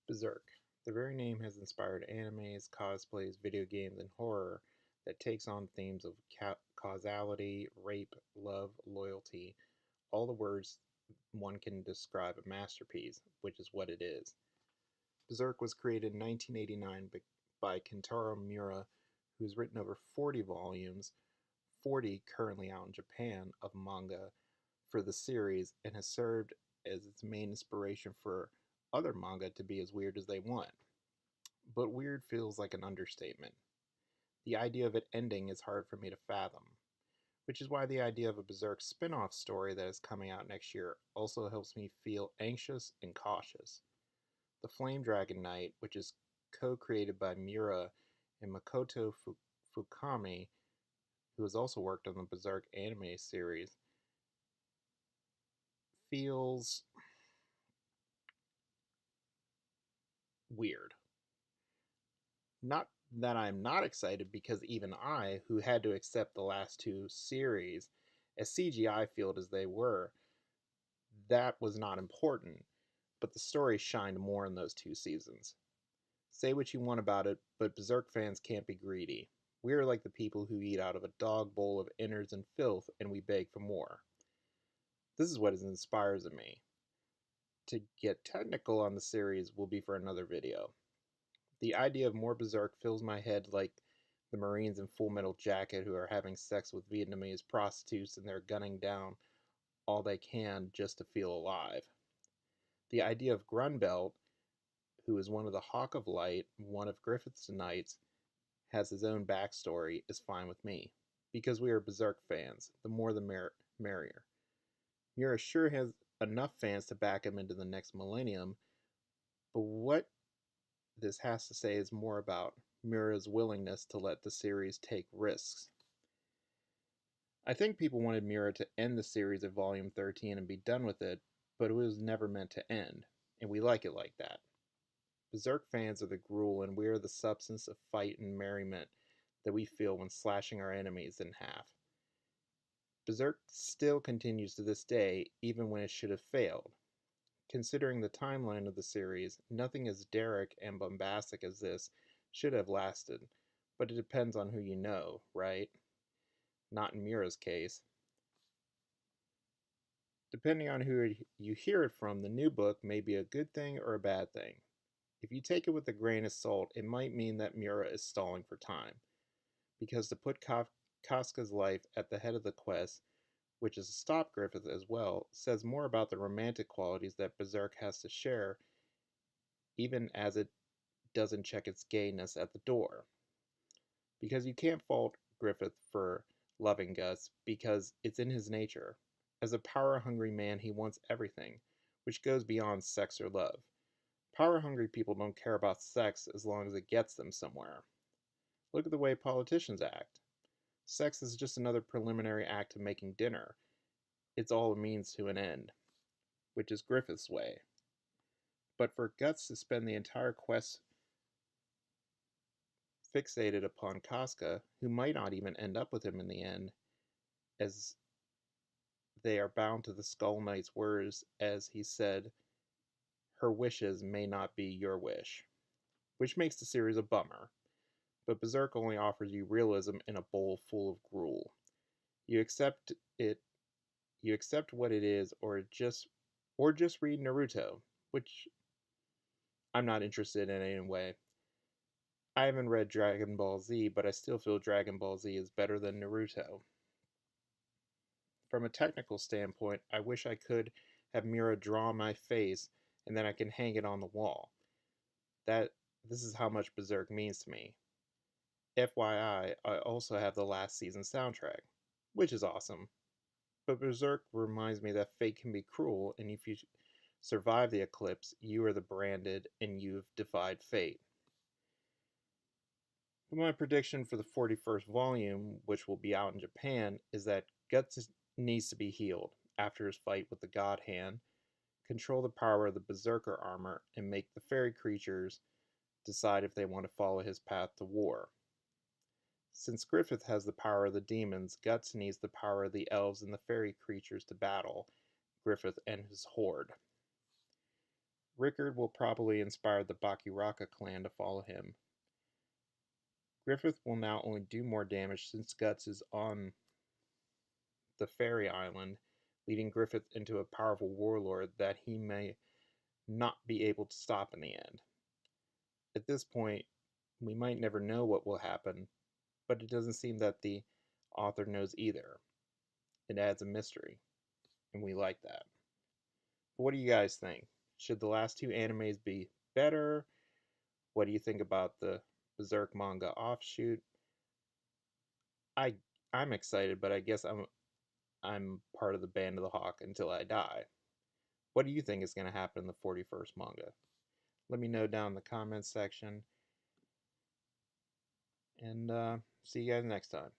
Berserk. The very name has inspired animes, cosplays, video games, and horror that takes on themes of causality, rape, love, loyalty, all the words one can describe a masterpiece, which is what it is. Berserk was created in 1989 by Kentaro Miura, who's written over 40 volumes, 40 currently out in Japan, of manga for the series, and has served as its main inspiration for other manga to be as weird as they want. But weird feels like an understatement. The idea of it ending is hard for me to fathom, which is why the idea of a Berserk spin off story that is coming out next year also helps me feel anxious and cautious. The Flame Dragon Knight, which is co created by Miura and Makoto Fukami, who has also worked on the Berserk anime series, feels weird. Not that I'm not excited, because even I, who had to accept the last two series, as CGI filled as they were, that was not important, but the story shined more in those two seasons. Say what you want about it, but Berserk fans can't be greedy. We are like the people who eat out of a dog bowl of innards and filth, and we beg for more. This is what inspires me. To get technical on the series will be for another video. The idea of more Berserk fills my head like the Marines in Full Metal Jacket who are having sex with Vietnamese prostitutes and they're gunning down all they can just to feel alive. The idea of Grunbelt, who is one of the Hawk of Light, one of Griffith's knights, has his own backstory, is fine with me. Because we are Berserk fans, the more the merrier. Mura sure has enough fans to back him into the next millennium, but what this has to say is more about Mura's willingness to let the series take risks. I think people wanted Mura to end the series at Volume 13 and be done with it, but it was never meant to end, and we like it like that. Berserk fans are the gruel, and we are the substance of fight and merriment that we feel when slashing our enemies in half. Berserk still continues to this day, even when it should have failed. Considering the timeline of the series, nothing as derrick and bombastic as this should have lasted, but it depends on who you know, right? Not in Mura's case. Depending on who you hear it from, the new book may be a good thing or a bad thing. If you take it with a grain of salt, it might mean that Mura is stalling for time, because to put Casca's life at the head of the quest, which is to stop Griffith as well, says more about the romantic qualities that Berserk has to share, even as it doesn't check its gayness at the door. Because you can't fault Griffith for loving Gus, because it's in his nature. As a power-hungry man, he wants everything, which goes beyond sex or love. Power-hungry people don't care about sex as long as it gets them somewhere. Look at the way politicians act. Sex is just another preliminary act of making dinner. It's all a means to an end, which is Griffith's way. But for Guts to spend the entire quest fixated upon Casca, who might not even end up with him in the end, as they are bound to the Skull Knight's words, as he said, her wishes may not be your wish. Which makes the series a bummer. But Berserk only offers you realism in a bowl full of gruel. You accept it, you accept what it is, or just read Naruto, which I'm not interested in anyway. I haven't read Dragon Ball Z, but I still feel Dragon Ball Z is better than Naruto. From a technical standpoint, I wish I could have Mira draw my face and then I can hang it on the wall. This is how much Berserk means to me. FYI, I also have the last season soundtrack, which is awesome. But Berserk reminds me that fate can be cruel, and if you survive the eclipse, you are the branded and you've defied fate. But my prediction for the 41st volume, which will be out in Japan, is that Guts needs to be healed after his fight with the God Hand, control the power of the Berserker armor, and make the fairy creatures decide if they want to follow his path to war. Since Griffith has the power of the demons, Guts needs the power of the elves and the fairy creatures to battle Griffith and his horde. Rickard will probably inspire the Bakiraka clan to follow him. Griffith will now only do more damage since Guts is on the fairy island, leading Griffith into a powerful warlord that he may not be able to stop in the end. At this point, we might never know what will happen, but it doesn't seem that the author knows either. It adds a mystery, and we like that. But what do you guys think? Should the last two animes be better? What do you think about the Berserk manga offshoot? I I'm excited, but I guess I'm part of the band of the Hawk until I die. What do you think is going to happen in the 41st manga? Let me know down in the comments section, and see you guys next time.